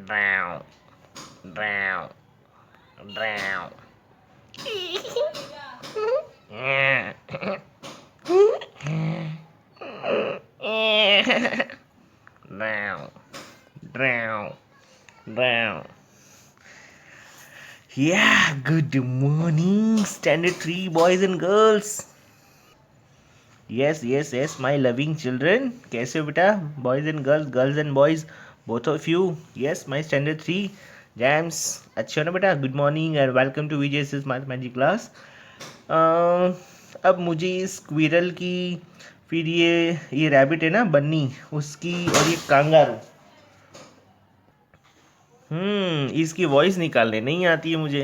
Drow, drow, drow. Drow, drow, drow. Yeah, good morning, Standard 3 boys and girls. Yes, my loving children. कैसे हो बेटा? Boys and girls, girls and boys, both of you. Yes, my Standard 3 jams. अच्छे हो ना बेटा? Good morning and welcome to VJS's Math Magic class. अब मुझे इस स्क्विरल की, फिर ये रैबिट है ना बन्नी, उसकी, और ये कांगारू, इसकी वॉइस निकालने नहीं आती है मुझे,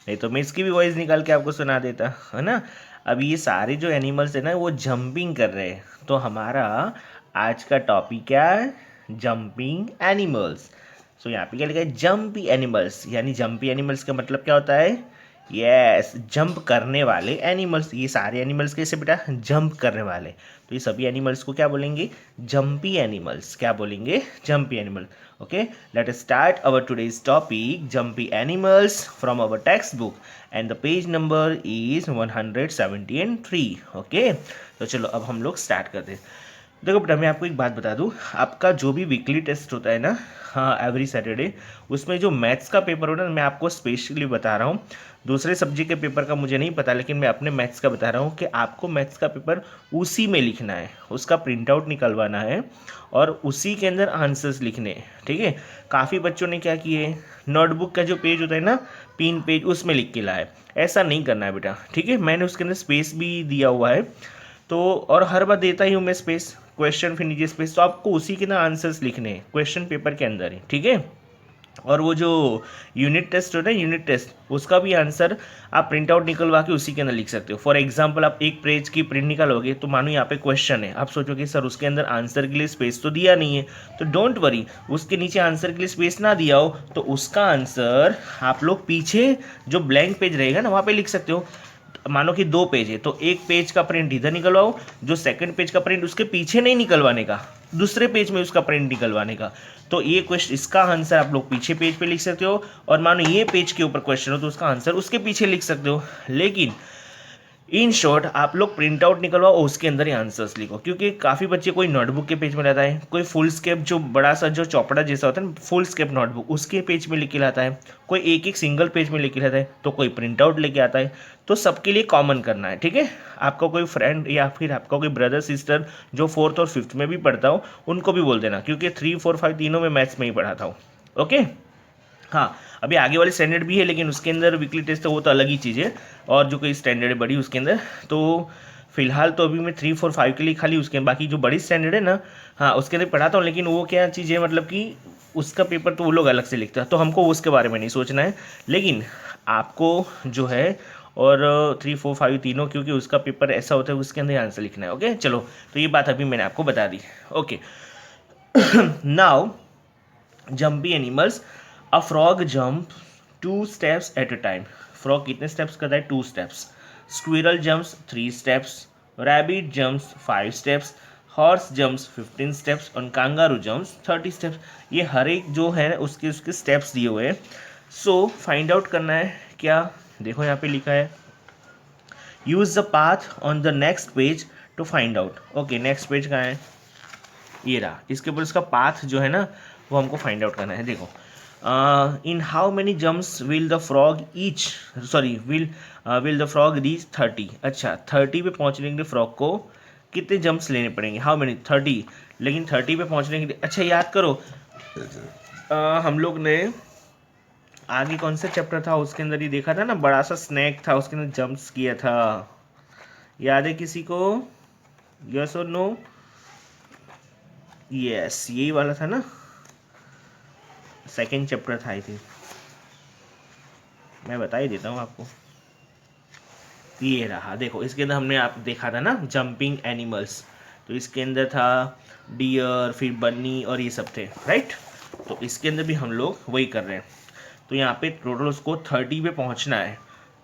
नहीं तो मैं इसकी भी वॉइस निकाल के आपको सुना देता है ना। अब ये सारे जो एनिमल्स है ना वो जंपिंग कर रहे हैं, तो हमारा आज का टॉपिक क्या है? Jumping animals. सो यहाँ पे क्या लिखा है? Jumpy animals. यानी जंपी एनिमल्स का मतलब क्या होता है? यस, जंप करने वाले एनिमल्स। ये सारे एनिमल्स कैसे बेटा? जंप करने वाले। तो ये सभी एनिमल्स को क्या बोलेंगे? Jumpy animals. क्या बोलेंगे? Jumpy animal. Okay, let us start our today's topic, jumpy animals, from our textbook, and the page number is 173. Okay, तो चलो अब हम लोग स्टार्ट करते हैं। देखो बेटा, मैं आपको एक बात बता दूं, आपका जो भी वीकली टेस्ट होता है ना, हाँ, एवरी सैटरडे, उसमें जो मैथ्स का पेपर होता है ना, मैं आपको स्पेशली बता रहा हूँ। दूसरे सब्जेक्ट के पेपर का मुझे नहीं पता, लेकिन मैं अपने मैथ्स का बता रहा हूँ कि आपको मैथ्स का पेपर उसी में लिखना है, उसका प्रिंट आउट निकलवाना है और उसी के अंदर आंसर्स लिखने हैं। ठीक है? काफ़ी बच्चों ने क्या किए, नोटबुक का जो पेज होता है ना, 3 पेज, उसमें लिख के लाए। ऐसा नहीं करना है बेटा। ठीक है? मैंने उसके अंदर स्पेस भी दिया हुआ है, तो और हर बार देता ही हूँ मैं स्पेस, क्वेश्चन फिर नीचे स्पेस, तो आपको उसी के ना आंसर्स लिखने हैं क्वेश्चन पेपर के अंदर ही। ठीक है? और वो जो यूनिट टेस्ट होता है, यूनिट टेस्ट, उसका भी आंसर आप प्रिंट आउट निकलवा के उसी के अंदर लिख सकते हो। फॉर एग्जांपल, आप एक पेज की प्रिंट निकालोगे, तो मानो यहाँ पे क्वेश्चन है, आप सोचोगे सर उसके अंदर आंसर के लिए स्पेस तो दिया नहीं है, तो डोंट वरी, उसके नीचे आंसर के लिए स्पेस ना दिया हो तो उसका आंसर आप लोग पीछे जो ब्लैंक पेज रहेगा ना, वहाँ पे लिख सकते हो। मानो कि 2 पेज है, तो एक पेज का प्रिंट इधर निकलवाओ, जो सेकंड पेज का प्रिंट उसके पीछे नहीं निकलवाने का, दूसरे पेज में उसका प्रिंट निकलवाने का। तो ये क्वेश्चन, इसका आंसर आप लोग पीछे पेज पे लिख सकते हो, और मानो ये पेज के ऊपर क्वेश्चन हो तो उसका आंसर उसके पीछे लिख सकते हो। लेकिन इन शॉर्ट आप लोग प्रिंट आउट निकलवाओ और उसके अंदर ही आंसर्स लिखो, क्योंकि काफ़ी बच्चे, कोई नोटबुक के पेज में लाता है, कोई फुल स्केप जो बड़ा सा जो चौपड़ा जैसा होता है ना, फुल स्केप नोटबुक, उसके पेज में लिख के लाता है, कोई एक एक सिंगल पेज में लिख के लाता है, तो कोई प्रिंट आउट लेके आता है। तो सबके लिए कॉमन करना है। ठीक है? आपका कोई फ्रेंड या फिर आपका कोई ब्रदर सिस्टर जो 4th और 5th में भी पढ़ता हो, उनको भी बोल देना, क्योंकि 3, 4, 5 तीनों में मैथ्स में ही पढ़ाता हूँ। ओके? हाँ, अभी आगे वाले स्टैंडर्ड भी है, लेकिन उसके अंदर वीकली टेस्ट है, वो तो अलग ही चीज़ है, और जो कोई स्टैंडर्ड है बड़ी उसके अंदर, तो फिलहाल तो अभी मैं 3, 4, 5 के लिए खाली, उसके बाकी जो बड़ी स्टैंडर्ड है ना, हाँ, उसके अंदर पढ़ाता हूँ। लेकिन वो क्या चीज़ है, मतलब कि उसका पेपर तो वो लोग अलग से लिखते हैं, तो हमको उसके बारे में नहीं सोचना है। लेकिन आपको जो है, और 3, 4, 5 तीनों, क्योंकि उसका पेपर ऐसा होता है, उसके अंदर आंसर लिखना है। ओके, चलो, तो ये बात अभी मैंने आपको बता दी। Okay, now jumpy animals. A frog jump 2 steps at a time. Frog कितने स्टेप्स करता है? 2 steps। Squirrel jumps 3 steps। Rabbit jumps 5 steps। Horse jumps 15 steps और कांगारू जंप्स 30 steps। ये हर एक जो है उसके उसके स्टेप्स दिए हुए हैं। सो फाइंड आउट करना है क्या? देखो यहाँ पे लिखा है, use the path on the next page to find out. Okay, next page कहाँ है? ये रहा, इसके ऊपर इसका पाथ जो है ना, वो हमको फाइंड आउट करना है। देखो, in how many jumps will the frog each, sorry, will the frog reach 30। अच्छा, 30 पे पहुंचने के लिए फ्रॉग को कितने जंप्स लेने पड़ेंगे? How many? 30। लेकिन 30 पे पहुंचने के लिए, अच्छा याद करो, हम लोग ने आगे कौन सा चैप्टर था उसके अंदर ही देखा था ना, बड़ा सा स्नैक था, उसके अंदर जंप्स किया था, याद है किसी को? यस और नो? यस, यही वाला था ना, सेकेंड चैप्टर था आई थिंक, मैं बता ही देता हूँ आपको। ये रहा, देखो, इसके अंदर हमने आप देखा था ना जंपिंग एनिमल्स, तो इसके अंदर था डियर, फिर बन्नी और ये सब थे, राइट? तो इसके अंदर भी हम लोग वही कर रहे हैं। तो यहाँ पे टोटल उसको 30 पे पहुँचना है।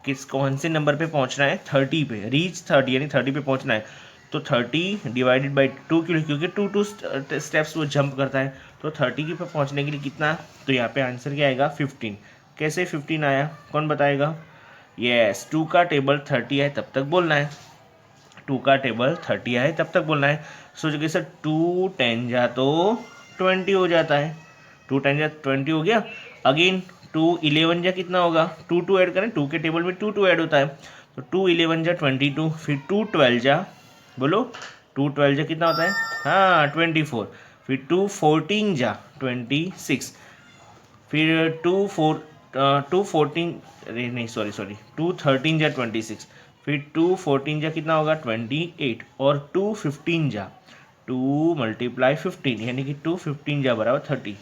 किस कौन से नंबर पे पहुँचना है? 30 पे, रीच 30, यानी 30 पे पहुँचना है। तो 30 डिवाइडेड बाई 2, क्योंकि 2 2 स्टेप्स वो जंप करता है, तो 30 के पे पहुंचने के लिए कितना, तो यहाँ पे आंसर क्या आएगा 15। कैसे 15 आया, कौन बताएगा? यस, 2 का टेबल 30 है तब तक बोलना है, 2 का टेबल 30 है तब तक बोलना है। सोचो कि सर 2 10 जा तो 20 हो जाता है, 2 10 जा 20 हो गया। अगेन 2 11 जा कितना होगा, 2 2 ऐड करें, 2 के टेबल में 2 2 ऐड होता है, तो 2 11 जा 22, फिर 2 12 जा, बोलो 2 12 जा कितना होता है, हाँ 24, फिर 2 14 जा 26, फिर 2 14, अरे नहीं सॉरी 2 13 जा 26, फिर 2 14 जा कितना होगा 28, और 2 15 जा 2 मल्टीप्लाई 15 यानी कि 2 15 जा बराबर 30।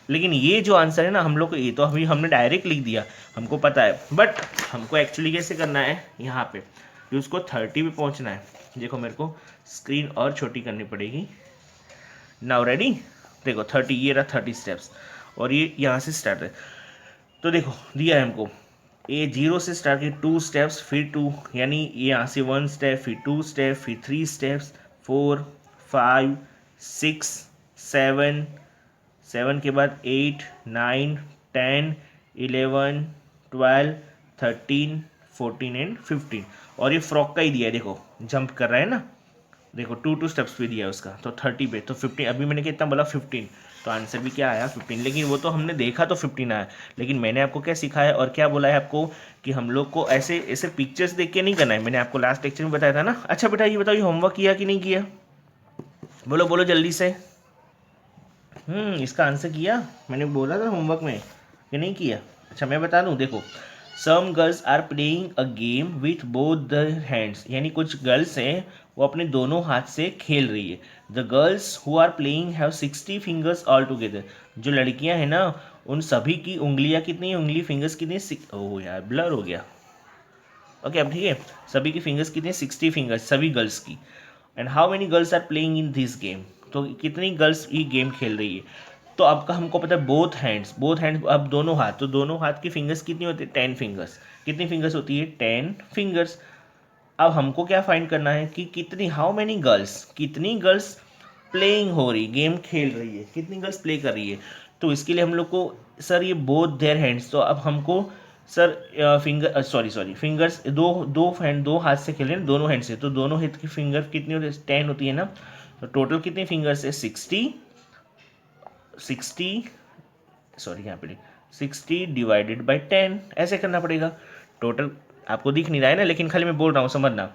लेकिन ये जो आंसर है ना हम लोग को, ये तो अभी हमने डायरेक्ट लिख दिया, हमको पता है, बट हमको एक्चुअली कैसे करना है यहाँ पे कि उसको 30 पे पहुँचना है। देखो मेरे को स्क्रीन और छोटी करनी पड़ेगी। नाउ रेडी, देखो 30, ये रहा 30 स्टेप्स, और ये यहाँ से स्टार्ट है। तो देखो दिया है हमको, ए 0 से स्टार्ट किए 2 स्टेप्स, फिर 2 यानी ये यहाँ से 1 स्टेप, फिर 2 स्टेप, फिर 3 स्टेप्स, 4 5 6 7, 7 के बाद 8 9 10 11 12 13 14 एंड 15, और ये फ्रॉक का ही दिया है, देखो जंप कर रहा है ना, देखो 2 स्टेप्स पे दिया है उसका, तो 30 पे, तो 15, अभी मैंने कितना बोला 15, तो आंसर भी क्या आया 15। लेकिन वो तो हमने देखा तो 15 आया, लेकिन मैंने आपको क्या सिखाया और क्या बोला है आपको कि हम लोग को ऐसे ऐसे पिक्चर्स देख के नहीं करना है। मैंने आपको लास्ट लेक्चर में बताया था ना। अच्छा बेटा ये बताओ, ये होमवर्क किया कि नहीं किया, बोलो बोलो जल्दी से। इसका आंसर किया, मैंने बोला था होमवर्क में कि नहीं किया। अच्छा मैं बता दूं, देखो some girls are playing a game with both the hands, यानी कुछ गर्ल्स हैं वो अपने दोनों हाथ से खेल रही है। The girls who are playing have 60 fingers all together, जो लड़कियां हैं ना उन सभी की उंगलियां कितनी, उंगली फिंगर्स कितनी, ओह यार ब्लर हो गया, ओके अब ठीक है, सभी की फिंगर्स कितनी 60 फिंगर्स सभी गर्ल्स की। And how many girls are playing in this game, तो कितनी गर्ल्स ये गेम खेल रही है। तो आपका हमको पता है बोथ हैंड्स, बोथ हैंड्स अब दोनों हाथ, तो दोनों हाथ की फिंगर्स कितनी होती है 10 फिंगर्स, कितनी फिंगर्स होती है 10 फिंगर्स। अब हमको क्या फाइंड करना है कि कितनी, हाउ मेनी गर्ल्स, कितनी गर्ल्स प्लेइंग हो रही, गेम खेल रही है, कितनी गर्ल्स प्ले कर रही है। तो इसके लिए हम लोग को सर ये बोथ देयर हैंड्स, तो अब हमको सर फिंगर सॉरी फिंगर्स दो दो हैंड, दो हाथ से खेल रहे हैं दोनों हैंड से, तो दोनों हाथ की फिंगर कितनी होती है 10 होती है ना, तो टोटल कितनी फिंगर्स है 60 सॉरी यहाँ पे 60 डिवाइडेड बाई 10, ऐसे करना पड़ेगा। टोटल आपको दिख नहीं रहा है ना, लेकिन खाली मैं बोल रहा हूँ समझना,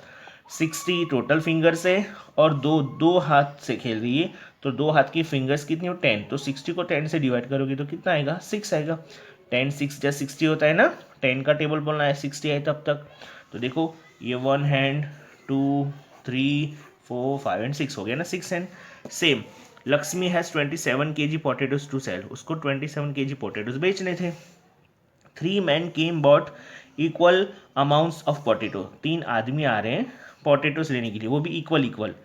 60 टोटल फिंगर्स है और दो दो हाथ से खेल रही है, तो दो हाथ की फिंगर्स कितनी हो 10, तो 60 को 10 से डिवाइड करोगे तो कितना आएगा 6 आएगा। 10 6 या 60 होता है ना, 10 का टेबल बोलना है 60 है तब तक। तो देखो ये 1 हैंड 2 3 4 5 एंड 6 हो गया ना, 6 hand. Same Lakshmi has 27 kg potatoes to sell, उसको 27 kg पोटेटोज बेचने थे। 3 man came bought equal amounts of potato, 3 आदमी आ रहे हैं पोटेटोज लेने के लिए, वो भी इक्वल इक्वल,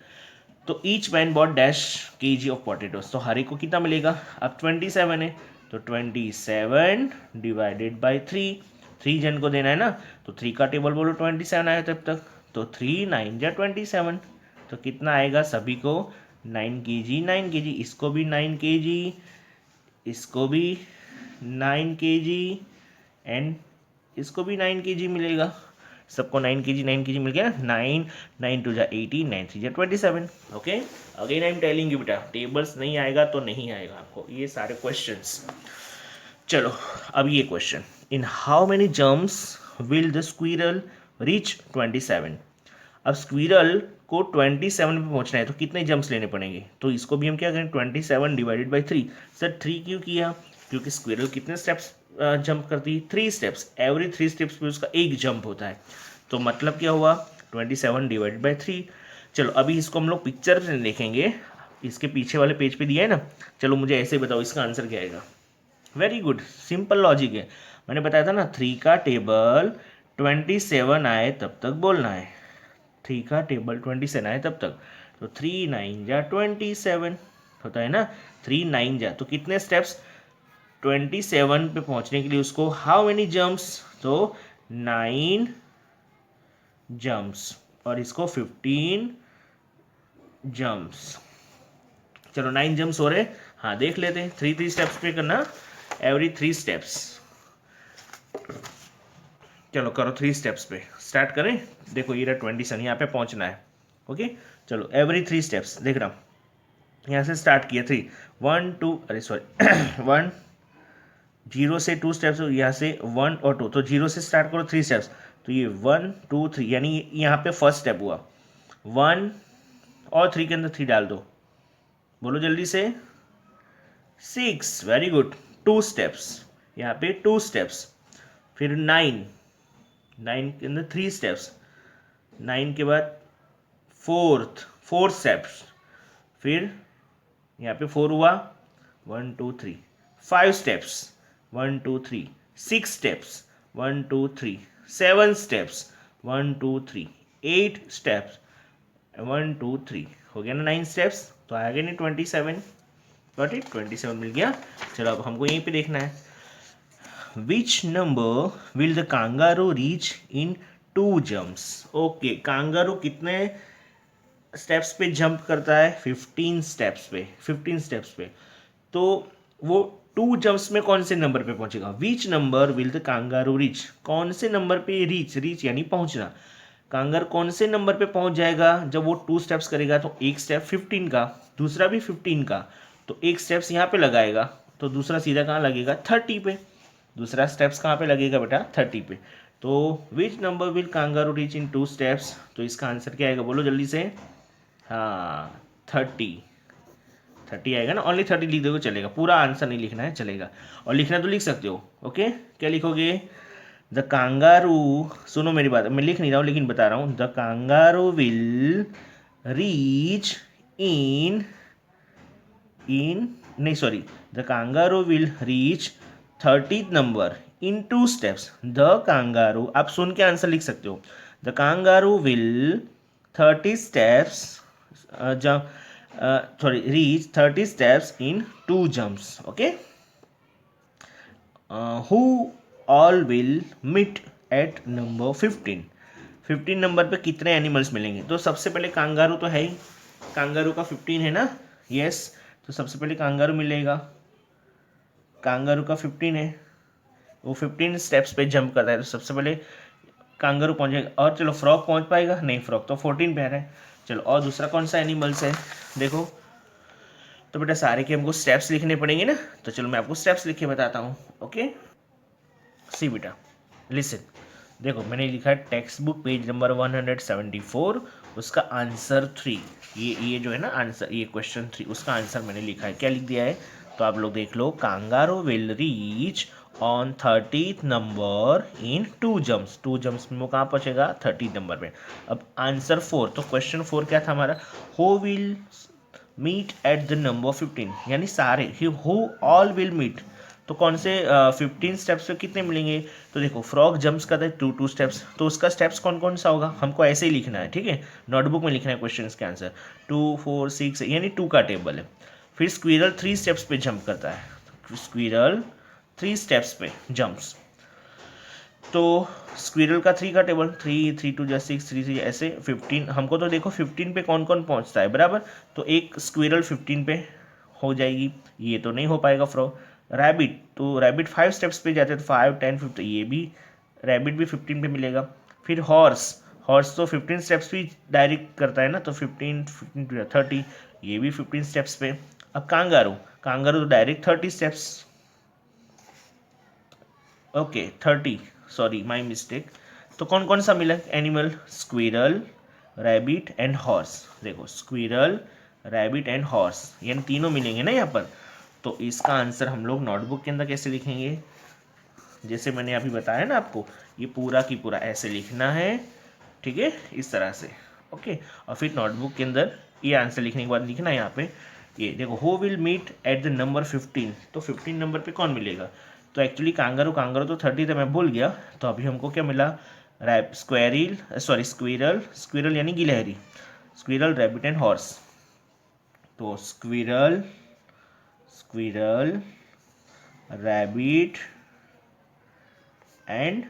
तो each man bot dash kg of potatoes, तो हर एक को कितना मिलेगा, अब 27 है तो 27 डिवाइडेड बाई 3, 3 जन को देना है ना, तो 3 का टेबल बोलो 27 आया तब तक, तो 3 9 जा 27, तो कितना आएगा सभी को 9 kg 9 kg, इसको भी 9 kg, इसको भी 9 kg एंड इसको भी 9 kg मिलेगा, सबको 9 kg मिल गया ना, 9 9 2 जा 18 9 3 जा 27। Okay again I am telling you बेटा, टेबल्स नहीं आएगा तो नहीं आएगा आपको ये सारे क्वेश्चंस। चलो अब ये question, in how many jumps will the squirrel reach 27, अब स्क्विरल को 27 पे पहुंचना है तो कितने जंप्स लेने पड़ेंगे, तो इसको भी हम क्या करें 27 डिवाइडेड बाई 3। सर 3 क्यों किया, क्योंकि स्क्विरल कितने स्टेप्स जंप करती है 3 स्टेप्स, एवरी 3 स्टेप्स पे उसका एक जंप होता है, तो मतलब क्या हुआ 27 डिवाइडेड बाई 3। चलो अभी इसको हम लोग पिक्चर देखेंगे, इसके पीछे वाले पेज पे दिया है ना, चलो मुझे ऐसे बताओ इसका आंसर क्या आएगा। वेरी गुड, सिंपल लॉजिक है, मैंने बताया था ना 3 का टेबल 27 आए तब तक बोलना है, 3 का टेबल 27 आए तब तक, तो 3 9 जा 27 होता है ना, 3 9 जा, तो कितने स्टेप्स 27 पे पहुंचने के लिए उसको हाउ मेनी जंप्स, तो 9 जंप्स और इसको 15 जंप्स। चलो 9 जंप्स हो रहे, हाँ देख लेते हैं, 3 स्टेप्स पे करना, एवरी 3 स्टेप्स। चलो करो 3 स्टेप्स पे, स्टार्ट करें। देखो ये रहा 27, यहाँ पे पहुँचना है। ओके चलो एवरी 3 स्टेप्स देख रहा हूँ, यहाँ से स्टार्ट किया 3 1 2, अरे सॉरी 1 0 से 2 स्टेप्स, यहाँ से 1 और 2, तो 0 से स्टार्ट करो 3 स्टेप्स, तो ये 1 2 3, यानी यहाँ पे फर्स्ट स्टेप हुआ 1 और 3 के अंदर 3 डाल दो, बोलो जल्दी से 6, वेरी गुड। 2 स्टेप्स, यहाँ पे 2 स्टेप्स, फिर 9 के अंदर 3 स्टेप्स, 9 के बाद 4 स्टेप्स, फिर यहाँ पे 4 हुआ 1 2 3, 5 स्टेप्स 1 2 3, 6 स्टेप्स 1 2 3, 7 स्टेप्स 1 2 3, 8 स्टेप्स 1 2 3, हो गया ना 9 स्टेप्स, तो आ गए नहीं 27, गॉट इट, 27 मिल गया। चलो अब हमको यहीं पे देखना है, which number will the kangaroo reach in 2 jumps. Okay kangaroo कितने स्टेप्स पे जंप करता है, 15 स्टेप्स पे, 15 स्टेप्स पे, तो वो 2 जंप्स में कौन से नंबर पे पहुंचेगा, विच number will the kangaroo reach, कौन से नंबर पे रीच यानी पहुंचना, कांगर कौन से नंबर पे पहुंच जाएगा जब वो 2 स्टेप्स करेगा, तो एक स्टेप 15 का, दूसरा भी 15 का, तो एक स्टेप्स यहाँ पे लगाएगा, तो दूसरा सीधा कहाँ लगेगा 30 पे, दूसरा स्टेप्स कहाँ पे लगेगा बेटा 30 पे, तो विच number will kangaroo reach in 2 steps, तो इसका आंसर क्या आएगा बोलो जल्दी से, हाँ 30 आएगा ना, ओनली 30 लिख दोगे चलेगा, पूरा आंसर नहीं लिखना है चलेगा, और लिखना तो लिख सकते हो। ओके क्या लिखोगे, द कांगारू, सुनो मेरी बात, मैं लिख नहीं रहा हूँ लेकिन बता रहा हूँ, the kangaroo will reach in नहीं sorry, the kangaroo will reach 30th number in 2 steps, the kangaroo, आप सुन के आंसर लिख सकते हो, the kangaroo will 30 steps reach 30 steps in 2 jumps. Okay, who all will meet at number 15, 15 number पे कितने animals मिलेंगे, तो सबसे पहले कांगारू तो है ही, कांगारू का 15 है ना, यस, तो सबसे पहले कांगारू मिलेगा, कांगारू का 15 है, वो 15 स्टेप्स पे जंप करता है, तो सबसे पहले कांगारू पहुंचेगा, और चलो फ्रॉग पहुंच पाएगा नहीं, फ्रॉग तो 14 पे आ रहा है, चलो और दूसरा कौन सा एनिमल्स है देखो, तो बेटा सारे के हमको स्टेप्स लिखने पड़ेंगे ना, तो चलो मैं आपको स्टेप्स लिख के बताता हूँ। ओके सी बेटा लिसन, देखो मैंने लिखा है टेक्स्ट बुक पेज नंबर 174, उसका आंसर 3, ये जो है ना आंसर, ये क्वेश्चन 3 उसका आंसर मैंने लिखा है, क्या लिख दिया है, तो आप लोग देख लो, kangaroo will reach on 30th number in 2 jumps, 2 jumps में वो कहाँ पहुँचेगा 30 नंबर पे। अब आंसर 4, तो क्वेश्चन 4 क्या था हमारा, who will meet at the number 15, यानी सारे, हु ऑल विल मीट, तो कौन से 15 स्टेप्स पे कितने मिलेंगे, तो देखो फ्रॉग जंप्स का था 2 स्टेप्स, तो उसका स्टेप्स कौन कौन सा होगा हमको ऐसे ही लिखना है, ठीक है, नोटबुक में लिखना है क्वेश्चन के आंसर 2 4 6, यानी 2 का टेबल है। फिर स्क्विरल 3 स्टेप्स पे जंप करता है, स्क्विरल 3 स्टेप्स पे जंप्स, तो स्क्विरल का 3 का टेबल 3 3 2 6 3 3 ऐसे 15, हमको तो देखो 15 पे कौन कौन पहुंचता है बराबर, तो एक स्क्विरल 15 पे हो जाएगी, ये तो नहीं हो पाएगा फ्रॉग, रैबिट, तो रैबिट 5 स्टेप्स पे जाते हैं, तो 5 10 15, ये भी रैबिट भी 15 पे मिलेगा। फिर हॉर्स, हॉर्स तो 15 स्टेप्स भी डायरेक्ट करता है ना, तो 15 15 30, ये भी 15 स्टेप्स पे। अब कांगारू, कांगारू तो direct 30 steps, okay 30, sorry my mistake, तो कौन कौन सा मिला animal, squirrel rabbit and horse, देखो स्क्विरल रैबिट एंड हॉर्स, यानी तीनों मिलेंगे ना यहाँ पर, तो इसका आंसर हम लोग नोटबुक के अंदर कैसे लिखेंगे, जैसे मैंने अभी बताया ना आपको, ये पूरा की पूरा ऐसे लिखना है, ठीक है इस तरह से। ओके और फिर नोटबुक के अंदर ये आंसर लिखने के बाद लिखना है यहाँ पे, ये देखो who will meet at the number 15, तो 15 नंबर पे कौन मिलेगा, तो एक्चुअली कांगारू, कांगारू तो 30 था, मैं भूल गया, तो अभी हमको क्या मिला, स्क्वेरिल सॉरी स्क्विरल, स्क्विरल यानी गिलहरी, स्क्विरल रैबिट एंड हॉर्स, तो squirrel squirrel rabbit and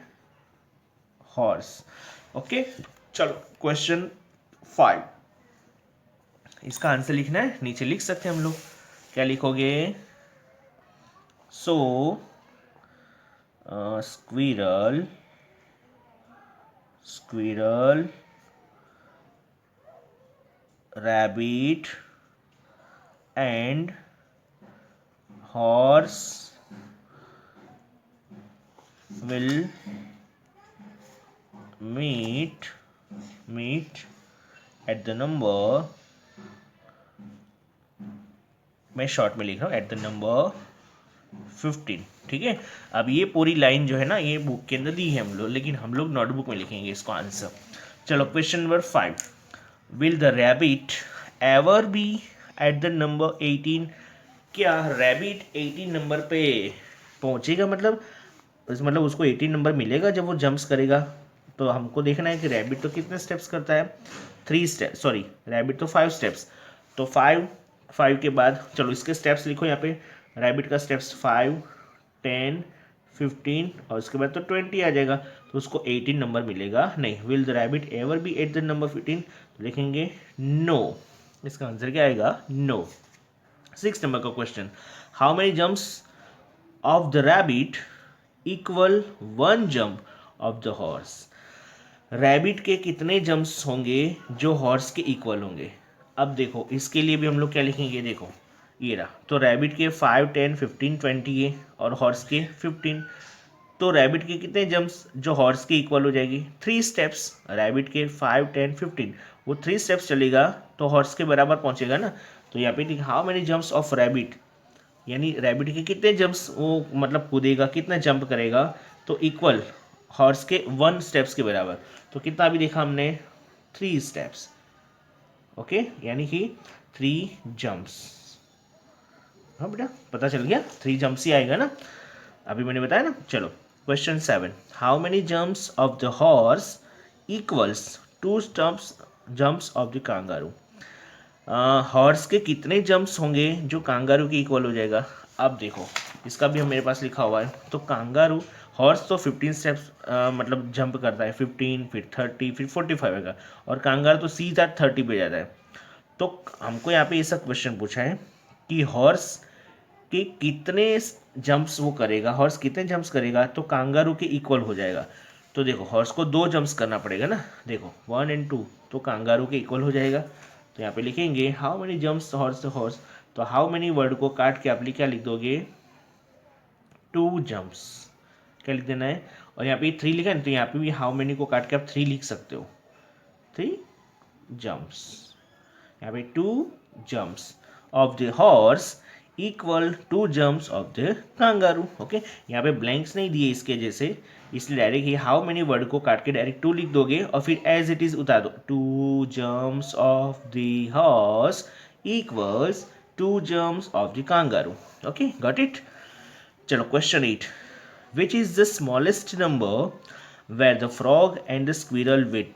horse. Okay चलो क्वेश्चन 5, इसका आंसर लिखना है, नीचे लिख सकते हैं हम लोग, क्या लिखोगे? So squirrel rabbit and horse will meet at the number, मैं शॉर्ट में लिख रहा हूँ, एट द नंबर 15। ठीक है, अब ये पूरी लाइन जो है ना ये बुक के अंदर दी है हम लोग, लेकिन हम लोग नोटबुक में लिखेंगे इसको आंसर। चलो question number 5, will the rabbit ever be eight the number 18? क्या रैबिट 18 नंबर पे पहुंचेगा? मतलब उसको 18 नंबर मिलेगा जब वो जंप्स करेगा? तो हमको देखना है कि रैबिट तो कितने स्टेप्स करता है, 3 स्टेप, सॉरी रैबिट तो 5 स्टेप्स, तो 5 के बाद चलो इसके स्टेप्स लिखो यहाँ पे। रैबिट का स्टेप्स 5, 10, 15 और उसके बाद तो 20 आ जाएगा, तो उसको 18 नंबर मिलेगा नहीं। Will the rabbit ever be eight the number 15? तो लिखेंगे नो, इसका आंसर क्या आएगा? नो। 6 नंबर का question, how many jumps of the rabbit equal 1 jump of the horse? Rabbit के कितने जंप्स होंगे जो हॉर्स के इक्वल होंगे? अब देखो इसके लिए भी हम लोग क्या लिखेंगे, देखो ये रहा, तो रैबिट के 5, 10, 15, 20 है और हॉर्स के 15, तो रैबिट के कितने जंप्स जो हॉर्स के इक्वल हो जाएगी? 3 स्टेप्स। रैबिट के 5, 10, 15 वो 3 स्टेप्स चलेगा तो हॉर्स के बराबर पहुंचेगा ना। तो यहाँ पे how many jumps of rabbit, यानी रैबिट के कितने जंप्स वो मतलब कूदेगा, कितना जंप करेगा, तो इक्वल हॉर्स के 1 स्टेप्स के बराबर। तो कितना अभी देखा हमने? 3 स्टेप्स। ओके, यानी कि 3 जंप्स। हाँ बेटा, पता चल गया, 3 जंप्स ही आएगा ना, अभी मैंने बताया ना। चलो question 7, how many jumps of the horse equals 2 jumps of the kangaroo? Horse के कितने जंप्स होंगे जो कांगारू के इक्वल हो जाएगा? अब देखो इसका भी हम मेरे पास लिखा हुआ है, तो कांगारू, हॉर्स तो 15 स्टेप्स मतलब जंप करता है, 15 फिर 30 फिर 45 आएगा, और कांगारू तो सीधा 30 पे जाता है। तो हमको यहाँ पे ऐसा क्वेश्चन पूछा है कि हॉर्स के कितने जंप्स वो करेगा, हॉर्स कितने जंप्स करेगा तो कांगारू के इक्वल हो जाएगा। तो देखो हॉर्स को 2 जंप्स करना पड़ेगा ना, देखो 1 और 2, तो कांगारू के इक्वल हो जाएगा। तो यहाँ पे लिखेंगे हाउ मेनी जंप्स हॉर्स, तो हाउ मेनी वर्ड को काट के आप क्या लिख दोगे? 2 जंप्स, क्या लिख देना है? और यहाँ पे 3 लिखा है तो यहाँ पे भी हाउ मेनी को काट के आप 3 लिख सकते हो, 3 जंप्स। यहाँ पे 2 jumps of the horse equal 2 jumps of the kangaroo. Okay, यहाँ पे ब्लैंक्स नहीं दिए इसके जैसे, इसलिए डायरेक्ट ये हाउ मेनी वर्ड को काट के डायरेक्ट 2 लिख दोगे और फिर एज इट इज उतार दो, 2 jumps of the horse equals 2 jumps of the kangaroo. Okay, got it. चलो question 8, which is the smallest number where the frog and the squirrel meet?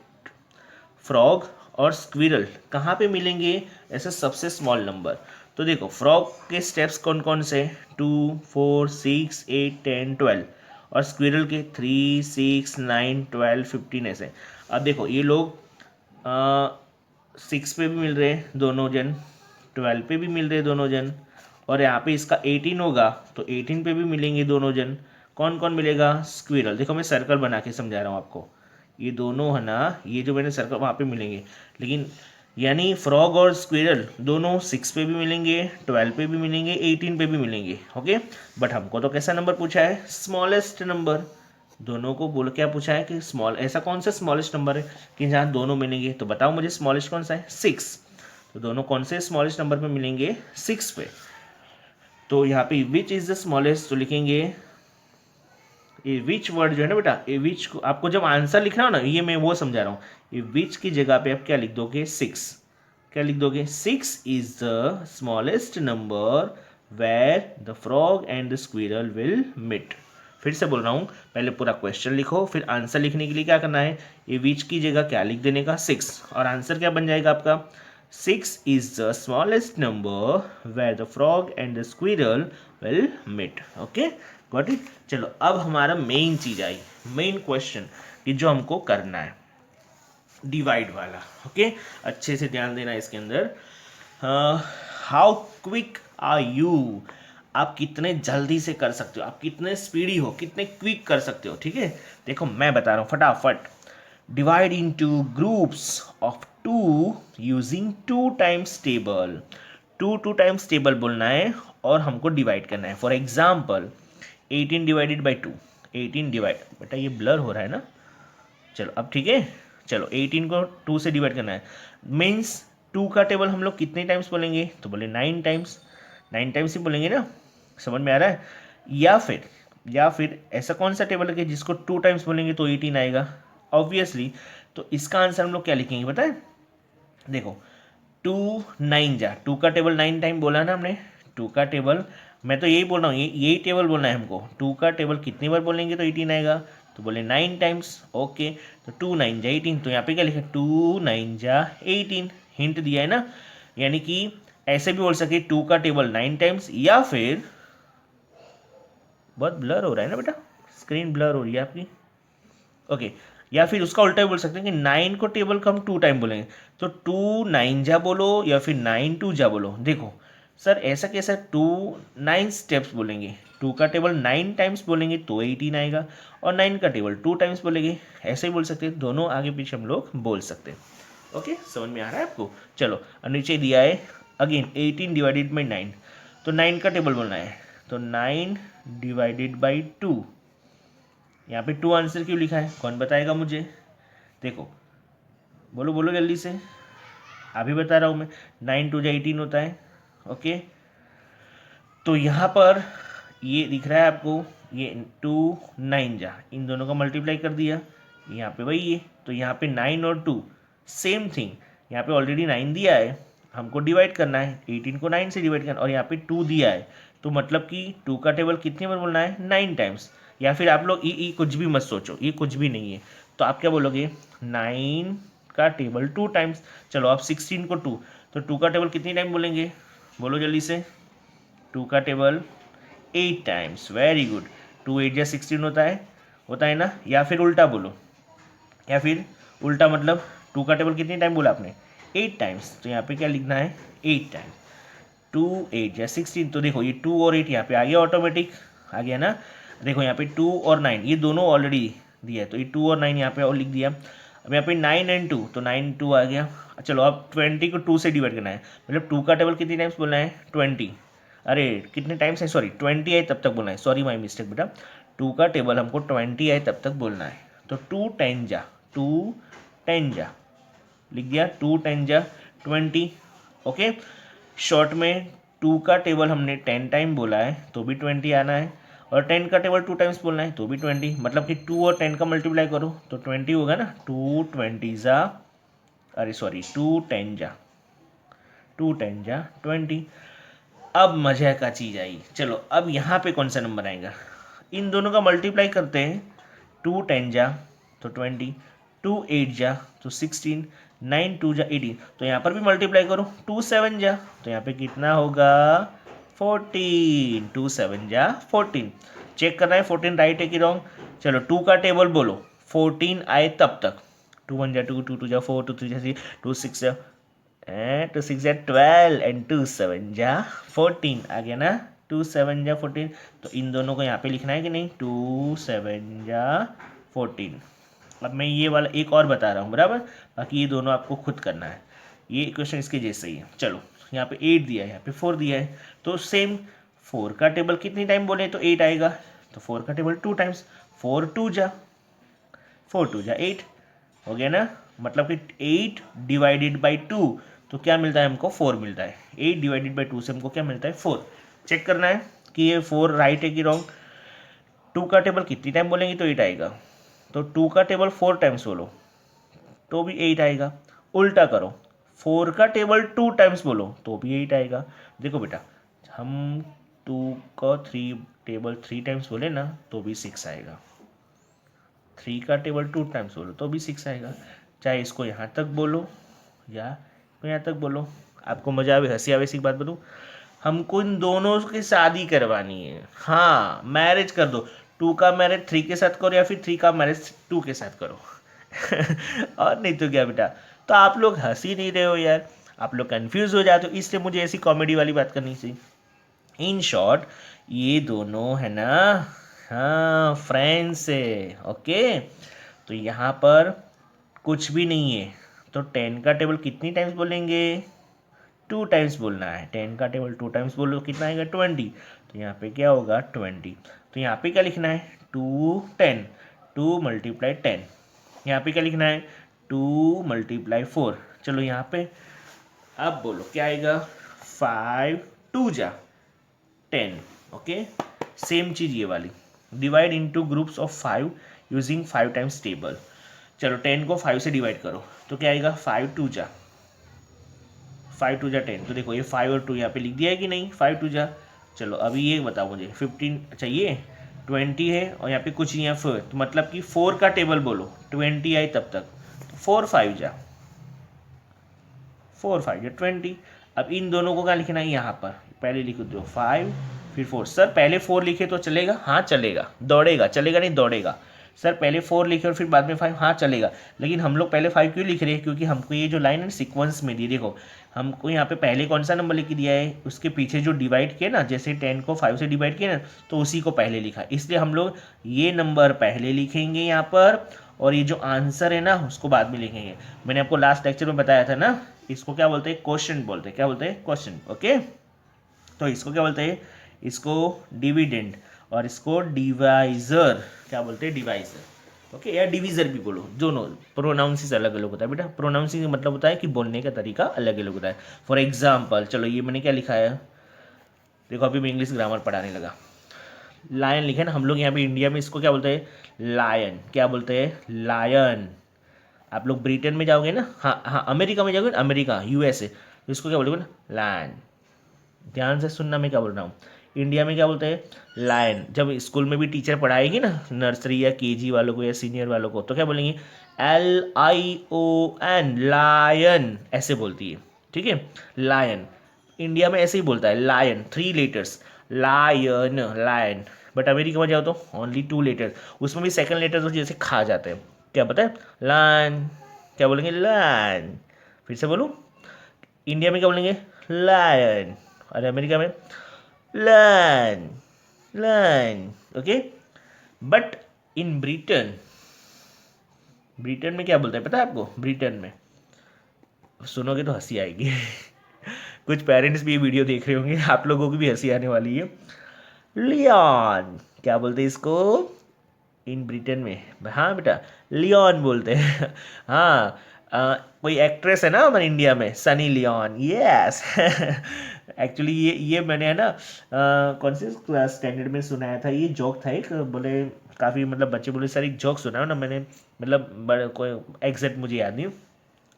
Frog और स्क्विरल कहाँ पे मिलेंगे ऐसे सबसे स्मॉल नंबर? तो देखो फ्रॉग के स्टेप्स कौन कौन से? 2, 4, 6, 8, 10, 12, और स्क्विरल के 3, 6, 9, 12, 15 ऐसे। अब देखो ये लोग 6 पे भी मिल रहे हैं दोनों जन, 12 पे भी मिल रहे हैं दोनों जन, और यहाँ पे इसका 18 होगा तो 18 पे भी मिलेंगे दोनों जन। कौन कौन मिलेगा? स्क्विरल। देखो मैं सर्कल बना के समझा रहा हूँ आपको, ये दोनों है ना, ये जो मैंने सर्कल वहाँ पे मिलेंगे, लेकिन यानी फ्रॉग और स्क्विरल दोनों 6 पे भी मिलेंगे, 12 पे भी मिलेंगे, 18 पे भी मिलेंगे। ओके, बट हमको तो कैसा नंबर पूछा है? Smallest number. दोनों को बोल क्या पूछा है कि स्मॉल, ऐसा कौन सा स्मॉलेस्ट नंबर है कि जहाँ दोनों मिलेंगे? तो बताओ मुझे स्मॉलेस्ट कौन सा है? 6। तो दोनों कौन से स्मॉलेस्ट नंबर पे मिलेंगे? 6 पे। तो यहाँ पे विच इज द स्मॉलेस्ट, तो लिखेंगे ये विच वर्ड जो है ना बेटा, ये विच को आपको जब आंसर लिखना हो ना, ये मैं वो समझा रहा हूँ, ये विच की जगह पे आप क्या लिख दोगे? 6। क्या लिख दोगे? 6 is the smallest number where the frog and the squirrel will meet. फिर से बोल रहा हूँ, पहले पूरा क्वेश्चन लिखो, फिर आंसर लिखने के लिए क्या करना है? ये विच की जगह क्या लिख देने का? 6, और आंसर क्या बन जाएगा आपका? 6 is the smallest number where the frog and the squirrel will meet. Okay, got it? चलो अब हमारा मेन चीज आई, मेन क्वेश्चन कि जो हमको करना है, डिवाइड वाला। ओके, अच्छे से ध्यान देना इसके अंदर। हाउ क्विक आर यू, आप कितने जल्दी से कर सकते हो, आप कितने स्पीडी हो, कितने क्विक कर सकते हो, ठीक है। देखो मैं बता रहा हूँ फटाफट, divide into groups of two using two times table, two times table बोलना है और हमको डिवाइड करना है। For example 18 divided by 2, 18 divide, बेटा ये ब्लर हो रहा है ना, चलो अब ठीक है। चलो 18 को 2 से डिवाइड करना है, मीन्स 2 का टेबल हम लोग कितने टाइम्स बोलेंगे, तो बोले 9 टाइम्स, 9 टाइम्स ही बोलेंगे ना, समझ में आ रहा है। या फिर ऐसा कौन सा टेबल है कि जिसको 2 टाइम्स बोलेंगे तो 18 आएगा, ऑब्वियसली। तो इसका आंसर हम लोग क्या लिखेंगे पता है, देखो 2 9 जा, 2 का टेबल 9 टाइम बोला ना हमने, 2 का टेबल, मैं तो यही बोल रहा हूँ, यही टेबल बोलना है हमको, 2 का टेबल कितनी बार बोलेंगे तो 18 आएगा, तो बोले 9 टाइम्स, ओके। तो 2 9 जा 18, तो यहाँ पे क्या लिखा, 2 9 जा 18, हिंट दिया है ना। यानी कि ऐसे भी बोल सके 2 का टेबल 9 टाइम्स, या फिर बहुत ब्लर हो रहा है ना बेटा, स्क्रीन ब्लर हो रही है आपकी, ओके। या फिर उसका उल्टा भी बोल सकते हैं कि 9 को टेबल को हम 2 टाइम बोलेंगे, तो 2 9 जा बोलो या फिर 9 2 जा बोलो। देखो सर ऐसा कैसा, 2 9 स्टेप्स बोलेंगे, 2 का टेबल 9 टाइम्स बोलेंगे तो 18 आएगा, और 9 का टेबल 2 टाइम्स बोलेंगे, ऐसे ही बोल सकते हैं, दोनों आगे पीछे हम लोग बोल सकते हैं। ओके, समझ में आ रहा है आपको। चलो और नीचे दिया है अगेन 18 डिवाइडेड बाई 9, तो 9 का टेबल बोलना है, तो 9 डिवाइडेड बाई 2, यहाँ पे 2 आंसर क्यों लिखा है, कौन बताएगा मुझे, देखो बोलो बोलो जल्दी से, अभी बता रहा हूँ मैं, 9 2 जा 18 होता है, ओके। तो यहाँ पर ये दिख रहा है आपको, ये 2 9 जा, इन दोनों का मल्टीप्लाई कर दिया, यहाँ पे वही है, तो यहाँ पे 9 और 2 सेम थिंग, यहाँ पे ऑलरेडी 9 दिया है, हमको डिवाइड करना है, 18 को 9 से डिवाइड करना, और यहाँ पे 2 दिया है, तो मतलब कि 2 का टेबल कितने बार बोलना है, 9 टाइम्स। या फिर आप लोग ई कुछ भी मत सोचो, ये कुछ भी नहीं है, तो आप क्या बोलोगे, 9 का टेबल 2 टाइम्स। चलो आप 16 को 2, तो 2 का टेबल कितनी टाइम बोलेंगे, बोलो जल्दी से, 2 का टेबल 8 टाइम्स, वेरी गुड, 2 8 या 16 होता है ना। या फिर उल्टा बोलो, या फिर उल्टा मतलब 2 का टेबल कितनी टाइम बोला आपने, 8 टाइम्स, तो यहाँ पे क्या लिखना है, 8 टाइम्स, 2 8 या 16, तो देखो ये 2 और 8 यहाँ पे आ गया, ऑटोमेटिक आ गया ना। देखो यहाँ पे 2 और 9 ये दोनों ऑलरेडी दिया है, तो ये 2 और 9 यहाँ पे और लिख दिया। अब यहाँ पे 9 एंड 2, तो 9 2 आ गया। चलो अब 20 को 2 से डिवाइड करना है, मतलब 2 का टेबल कितनी टाइम्स बोलना है, 20, अरे कितने टाइम्स है, सॉरी 20 आए तब तक बोलना है, सॉरी माई मिस्टेक बेटा, 2 का टेबल हमको 20 आए तब तक बोलना है, तो 2 10 जा, 2 10 जा लिख दिया, 2 10 जा 20, ओके। शॉर्ट में 2 का टेबल हमने 10 टाइम बोला है तो भी 20 आना है, और 10 का टेबल 2 टाइम्स बोलना है तो भी 20, मतलब कि 2 और 10 का मल्टीप्लाई करो तो 20 होगा ना, 2 20 जा, अरे सॉरी 2 10 जा, 2 10 जा 20। अब मजे का चीज़ आई, चलो अब यहाँ पे कौन सा नंबर आएगा, इन दोनों का मल्टीप्लाई करते हैं, 2 10 जा तो 20, 2 8 जा तो 16, 9 2 जा 18, तो यहाँ पर भी मल्टीप्लाई करो, 2 7 जा तो यहाँ पे कितना होगा 14, 2 7 जा 14, चेक करना है 14 राइट है कि रॉन्ग। चलो 2 का टेबल बोलो, 14 आए तब तक, 2 1 जा 2, 2 2 जा 4, 2 3 जा 6, 2 6 जा 2 6 जा 12 एंड 2 7 जा 14 आ गया ना, 2 7 जा 14, तो इन दोनों को यहाँ पे लिखना है कि नहीं, 2 7 जा 14। अब मैं ये वाला एक और बता रहा हूँ बराबर, बाकी ये दोनों आपको खुद करना है, ये क्वेश्चन इसके जैसे ही है। चलो यहाँ पे 8 दिया है, यहाँ पे 4 दिया है, तो सेम 4 का टेबल कितनी टाइम बोले तो 8 आएगा, तो 4 का टेबल 2 टाइम्स, 4 2 जा 8 हो गया ना, मतलब कि 8 डिवाइडेड बाई 2, तो क्या मिलता है हमको 4 मिलता है, 8 डिवाइडेड बाई 2 से हमको क्या मिलता है 4। चेक करना है कि ये 4 राइट है कि रॉन्ग। 2 का टेबल कितनी टाइम बोलेंगे तो 8 आएगा, तो 2 का टेबल 4 टाइम्स बोलो तो भी 8 आएगा। उल्टा करो, 4 का टेबल 2 टाइम्स बोलो तो भी 8 आएगा। देखो बेटा हम 2 का 3 टेबल 3 टाइम्स बोले ना तो भी 6 आएगा, 3 का टेबल 2 टाइम्स बोलो तो भी 6 आएगा, चाहे इसको यहाँ तक बोलो या यहाँ तक बोलो। आपको मजा आवे, हंसी आवे सी बात बोलूँ, हमको इन दोनों की शादी करवानी है, हाँ मैरिज कर दो, 2 का मैरिज 3 के साथ करो या फिर 3 का मैरिज 2 के साथ करो और नहीं तो क्या बेटा। तो आप लोग हंस ही नहीं रहे हो यार, आप लोग कंफ्यूज हो जाते हो, इसलिए मुझे ऐसी कॉमेडी वाली बात करनी चाहिए। इन शॉर्ट ये दोनों है ना, हाँ फ्रेंड्स है। ओके, तो यहाँ पर कुछ भी नहीं है, तो 10 का टेबल कितनी टाइम्स बोलेंगे, 2 टाइम्स बोलना है। 10 का टेबल 2 टाइम्स बोलो कितना आएगा, 20। तो यहाँ पे क्या होगा 20। तो यहाँ पे क्या लिखना है, 2 10, 2 मल्टीप्लाई 10। यहाँ पे क्या लिखना है, 2 मल्टीप्लाई 4। चलो यहाँ पे अब बोलो क्या आएगा, 5 2 जा 10। ओके, सेम चीज़ ये वाली, divide into groups of 5 using 5 times table. चलो 10 को 5 से डिवाइड करो तो क्या आएगा, 5 2 जा 10। तो देखो ये 5 और 2 यहाँ पे लिख दिया है कि नहीं, 5 2 जा। चलो अभी ये बताओ मुझे, 15 चाहिए, 20 है और यहाँ पे कुछ नहीं है 4, तो मतलब कि 4 का टेबल बोलो, 20 आए तब तक, तो 4 5 जा 4 5 जा 20। अब इन दोनों को क्या लिखना है, यहाँ पर पहले लिख दो 5 फिर 4। सर पहले 4 लिखे तो चलेगा, हाँ चलेगा, दौड़ेगा, चलेगा नहीं दौड़ेगा। सर पहले 4 लिखे और फिर बाद में 5, हाँ चलेगा, लेकिन हम लोग पहले 5 क्यों लिख रहे हैं, क्योंकि हमको ये जो लाइन है सीक्वेंस में दी, देखो हमको यहाँ पे पहले कौन सा नंबर लिख दिया है, उसके पीछे जो डिवाइड किया ना, जैसे 10 को 5 से डिवाइड किया ना, तो उसी को पहले लिखा, इसलिए हम लोग ये नंबर पहले लिखेंगे यहाँ पर, और ये जो आंसर है ना उसको बाद में लिखेंगे। मैंने आपको लास्ट लेक्चर में बताया था ना, इसको क्या बोलते हैं, क्वेश्चन बोलते हैं। क्या बोलते हैं, क्वेश्चन। ओके, तो इसको क्या बोलते हैं, इसको डिविडेंड, और इसको डिवाइजर। क्या बोलते हैं, डिवाइजर। ओके, या डिवीजर भी बोलो, दोनों प्रोनाउंसिस अलग अलग होता है बेटा। प्रोनाउंसिंग का मतलब होता है कि बोलने का तरीका अलग अलग होता है। फॉर एग्जाम्पल चलो ये मैंने क्या लिखा है, देखो अभी मैं इंग्लिश ग्रामर पढ़ाने लगा, लायन लिखे ना, हम लोग यहाँ पे इंडिया में इसको क्या बोलते हैं, लायन। क्या बोलते हैं, लायन। आप लोग ब्रिटेन में जाओगे ना, हाँ हाँ अमेरिका में जाओगे ना, अमेरिका यूएसए, तो इसको क्या बोलोगे ना, लायन। ध्यान से सुनना मैं क्या बोल रहा हूँ। इंडिया में क्या बोलते हैं, लायन। जब स्कूल में भी टीचर पढ़ाएगी ना, नर्सरी या केजी वालों को या सीनियर वालों को, तो क्या बोलेंगे, LION, लायन, ऐसे बोलती है। ठीक है, लायन। इंडिया में ऐसे ही बोलता है, lion, 3 letters, lion, lion. But America में जाओ तो ओनली 2 लेटर्स, उसमें भी सेकंड लेटर तो जैसे खा जाते हैं। क्या पता है, लायन। क्या बोलेंगे, लायन। फिर से बोलूँ, इंडिया में क्या बोलेंगे, लायन, और अमेरिका में lion, lion. Okay, but in Britain, Britain में क्या बोलते हैं पता है आपको, ब्रिटेन में सुनोगे तो हंसी आएगी कुछ पेरेंट्स भी ये वीडियो देख रहे होंगे, आप लोगों की भी हंसी आने वाली है। लियोन। क्या बोलते हैं इसको, इन ब्रिटेन में, हाँ बेटा लियोन बोलते हैं हाँ, कोई एक्ट्रेस है ना हमारे इंडिया में, सनी लियोन, यस एक्चुअली ये मैंने है ना कौन से क्लास स्टैंडर्ड में सुनाया था, ये जोक था एक, बोले काफ़ी मतलब बच्चे बोले सर एक जोक सुनाओ ना, मैंने मतलब कोई एग्जैक्ट मुझे याद नहीं।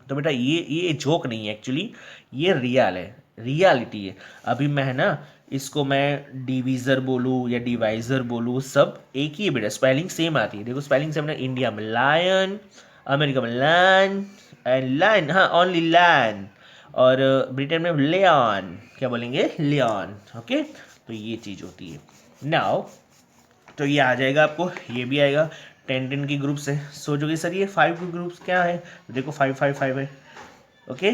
तो बेटा ये जोक नहीं है एक्चुअली, ये रियल है, रियलिटी है। अभी मैं है ना, इसको मैं डिवीज़र बोलूँ या डिवाइज़र बोलूँ, सब एक ही है बेटा, स्पेलिंग सेम आती है। देखो स्पेलिंग सेम ना, इंडिया में लायन, अमेरिका में लैन, एंड लाइन, हाँ ओनली लैन, और ब्रिटेन में लियोन। क्या बोलेंगे, लियोन। ओके, तो ये चीज़ होती है। नाउ तो ये आ जाएगा आपको, ये भी आएगा। 10 की ग्रुप्स है, सोचोगे सर ये 5 की ग्रुप्स क्या है, तो देखो 5 5 5 है। ओके,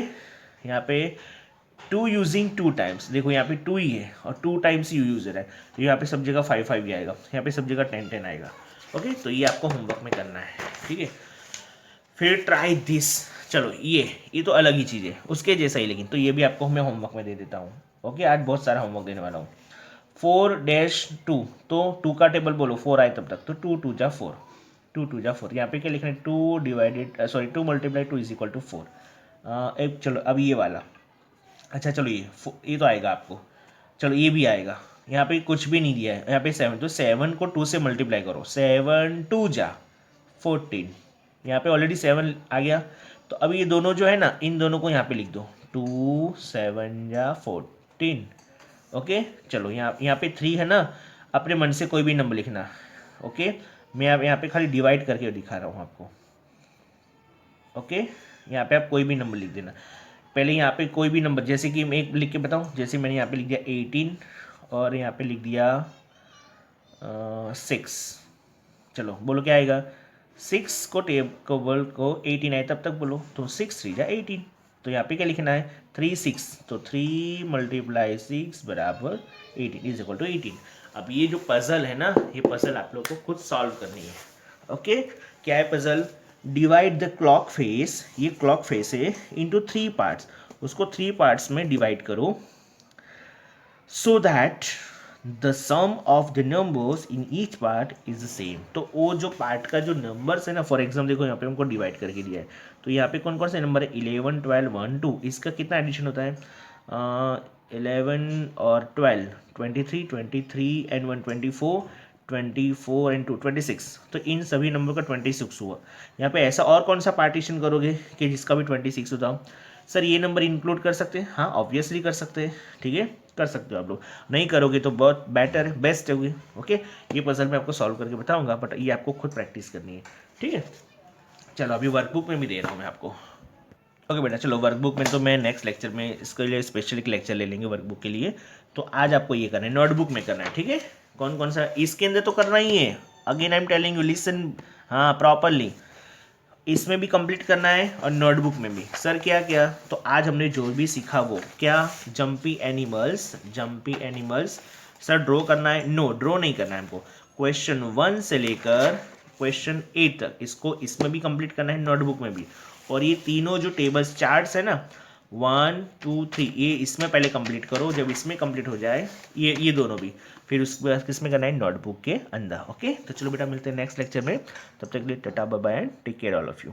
यहाँ पे 2 यूजिंग 2 टाइम्स, देखो यहाँ पे 2 ही है और 2 टाइम्स ही यूज है, तो यहाँ पे सब जगह 5 5 ही आएगा, यहाँ पे सब जगह 10 10 आएगा। ओके, तो ये आपको होमवर्क में करना है। ठीक है, फिर ट्राई दिस। चलो ये तो अलग ही चीज़ है, उसके जैसा ही, लेकिन तो ये भी आपको मैं होमवर्क में दे देता हूँ। ओके, आज बहुत सारा होमवर्क देने वाला हूँ। 4-2, तो 2 का टेबल बोलो, 4 आए तब तक, तो 2 2 जा 4, 2 2 जा 4। यहाँ पे क्या लिखना है, 2 divided, sorry 2 multiply 2 is equal to 4। एक चलो अब ये वाला, अच्छा चलो ये तो आएगा आपको। चलो ये भी आएगा, यहाँ पे कुछ भी नहीं दिया है, यहाँ पे 7, तो 7 को 2 से मल्टीप्लाई करो, 7 2 जा 14। यहाँ पे ऑलरेडी 7 आ गया, तो अब ये दोनों जो है ना, इन दोनों को यहाँ पे लिख दो, 2 7 जा 14। ओके, चलो यहाँ पे 3 है ना, अपने मन से कोई भी नंबर लिखना। ओके, मैं यहाँ पे खाली डिवाइड करके दिखा रहा हूँ आपको। ओके, यहाँ पे आप कोई भी नंबर लिख देना। पहले यहाँ पे कोई भी नंबर, जैसे कि मैं एक लिख के बताऊँ, जैसे मैंने यहाँ पे लिख दिया 18 और यहाँ पे लिख दिया 6। चलो बोलो क्या आएगा, 6 को टेबल को 18 आए तब तक बोलो, तो 6 3 जा 18। तो यहाँ पे क्या लिखना है 3 6, तो 3 × 6 बराबर 18 इज इक्वल टू 18। अब ये जो पजल है ना, ये पजल आप लोग को खुद सॉल्व करनी है। ओके, क्या है puzzle? Divide the clock face, ये क्लॉक फेस है, इनटू 3 पार्ट्स, उसको 3 पार्ट्स में डिवाइड करो so that the sum of the numbers in each part is the same। तो वो जो पार्ट का जो नंबर्स है ना, फॉर एग्जाम्पल देखो यहाँ पे हमको डिवाइड करके दिया है, तो यहाँ पे कौन कौन से नंबर है 11 12 1 2, इसका कितना एडिशन होता है 11 और 12 23 23 एंड 1 24 24 एंड 2 26, तो इन सभी नंबर का 26 हुआ। यहाँ पे ऐसा और कौन सा पार्टीशन करोगे कि जिसका भी 26 होता हो? सर ये नंबर इंक्लूड कर सकते हैं, हाँ ऑब्वियसली कर सकते हैं, ठीक है कर सकते हो आप लोग। नहीं करोगे तो बहुत बेटर है, बेस्ट होगी। ओके, ये पजल मैं आपको सॉल्व करके बताऊंगा, बट ये आपको खुद प्रैक्टिस करनी है, ठीक है। चलो अभी वर्कबुक में भी दे रहा हूँ मैं आपको। ओके बेटा, चलो वर्कबुक में तो मैं नेक्स्ट लेक्चर में इसके लिए स्पेशल एक लेक्चर ले लेंगे वर्कबुक के लिए। तो आज आपको ये करना है, नोटबुक में करना है, ठीक है। कौन कौन सा इसके अंदर तो करना ही है, again I am telling you listen, हाँ प्रॉपरली, इसमें भी कंप्लीट करना है और नोटबुक में भी। सर क्या क्या, तो आज हमने जो भी सीखा वो क्या, जंपी एनिमल्स सर ड्रॉ करना है, नो ड्रॉ नहीं करना है हमको, क्वेश्चन 1 से लेकर क्वेश्चन 8 तक इसको इसमें भी कंप्लीट करना है, नोटबुक में भी। और ये तीनों जो टेबल्स चार्ट्स है ना 1 2 3, ये इसमें पहले कंप्लीट करो, जब इसमें कंप्लीट हो जाए ये दोनों भी, फिर उसके बाद किसमें करना है, नोटबुक के अंदर। ओके, तो चलो बेटा मिलते हैं नेक्स्ट लेक्चर में, तब तक के लिए tata bye bye and take care all of you.